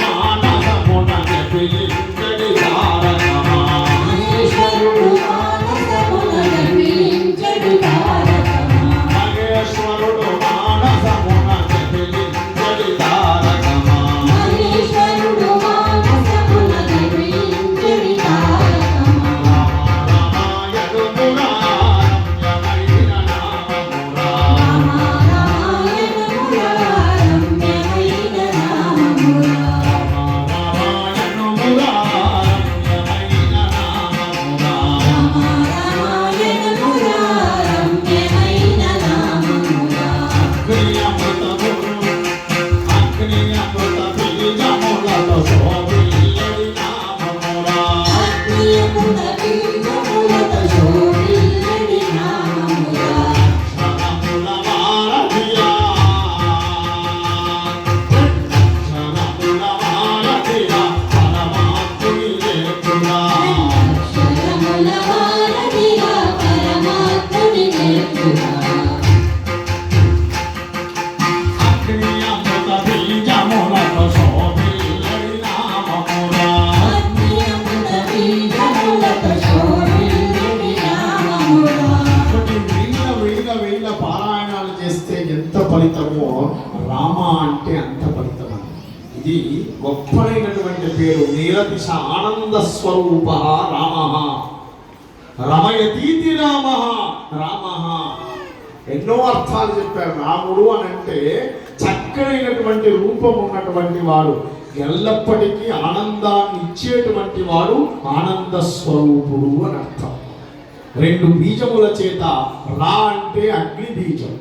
మానసమున జపించడి తారకమా మహేశ్వరుడు మానసమున జపించడి తారకమా మహేశ్వరుడు మానసమున జపించడి తారకమా మహేశ్వరుడు మానసమున జపించడి తారకమా రామాయణు రమ్యమైన నామమురా రామాయణమురమ్యమైన నామమురా రామాయణమురమ్యమైన నామమురా అగ్నియమున బీజములతో శోభిల్లడి నామమురా అక్షరముల వారధిగా పరమాత్ముని నేర్పుగా అగ్నియమున బీజములతో శోభిల్లడి నామమురా వీళ్ళ పారాయణాలు చేస్తే ఎంత ఫలితమో రామ అంటే అంత ఫలితం. ఇది గొప్పనైనటువంటి పేరు. నీలదిశ ఆనంద స్వరూప రామ రమయతీతి రామ రామ. ఎన్నో అర్థాలు చెప్పారు. రాముడు అని అంటే చక్కనైనటువంటి రూపం ఉన్నటువంటి వాడు, ఎల్లప్పటికీ ఆనందాన్ని ఇచ్చేటువంటి వాడు, ఆనంద స్వరూపుడు అని అర్థం. రెండు బీజముల చేత రా అంటే అగ్ని బీజం.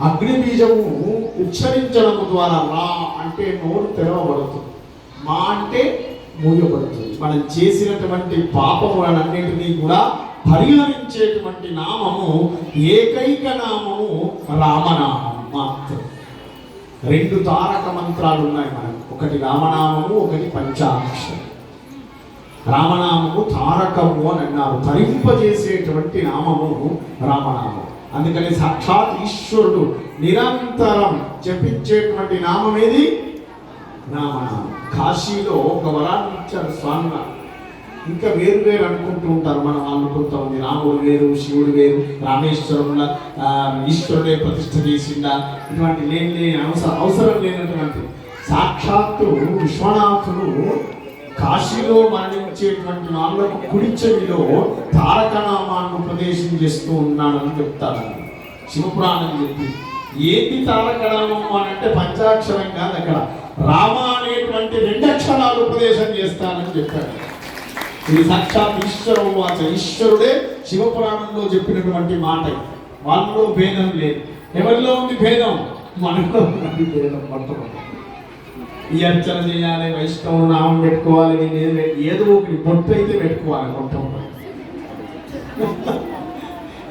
అగ్ని బీజము ఉచ్చరించడము ద్వారా రా అంటే నోరు తెరవబడుతుంది, మా అంటే మూయబడుతుంది. మనం చేసినటువంటి పాపములన్నింటినీ కూడా పరిహరించేటువంటి నామము, ఏకైక నామము రామనామం మాత్రం. రెండు తారక మంత్రాలు ఉన్నాయి మనకు. ఒకటి రామనామము, ఒకటి పంచాక్షరం. రామనామము తారకము అని అన్నారు. తరింపజేసేటువంటి నామము రామనామం. అందుకని సాక్షాత్ ఈశ్వరుడు నిరంతరం జపించేటువంటి నామం ఏది? రామనామం. కాశీలో ఒక వరాన్ని ఇచ్చారు స్వామి. ఇంకా వేరు వేరు అనుకుంటూ ఉంటారు. మనం అనుకుంటాం రాముడు వేరు, శివుడు వేరు, రామేశ్వరంలో ఈశ్వరుడే ప్రతిష్ఠ చేసిందా, ఇటువంటి లేని అవసరం లేనటువంటి సాక్షాత్తు విశ్వనాథుడు కాశీలో మరణించేటువంటి వాళ్ళకు కుడి చెవిలో తారకనామాన్ని ఉపదేశం చేస్తూ ఉన్నాడని చెప్తారు శివపురాణం చెప్పి. ఏంటి తారకనామం అని అంటే పంచాక్షరం కాదు, అక్కడ రామ అనేటువంటి 2 అక్షరాలు ఉపదేశం చేస్తానని చెప్పాడు. ఇది సాక్షాత్ ఈశ్వరం వాచ. ఈశ్వరుడే శివపురాణంలో చెప్పినటువంటి మాట. వాళ్ళలో భేదం లేదు. ఎవరిలో ఉంది భేదం? మనలో ఉంది భేదం. మొట్టమొదటి ఈ అర్చన చేయాలి, వైష్ణవుడు నామం పెట్టుకోవాలి, నేను ఏదో ఒకటి పొట్టు అయితే పెట్టుకోవాలి. మొట్టమొదటి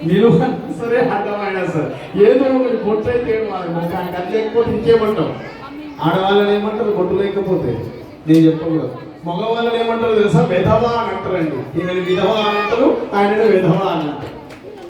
మీరు సరే అర్థమైనా సరే ఏదో ఒకటి పొట్టు అయితే ఏడవాలి. ముఖానికి అది లేకపోతే ఇంకేమంటావు? ఆడవాళ్ళని ఏమంటారు బొట్టు లేకపోతే? నేను చెప్పకూడదు. మగవాళ్ళని ఏమంటారు తెలుసా? విధవ అని అంటారండి. ఈమెను విధవ అని అంటారు, ఆయన విధవ అని అంటారు.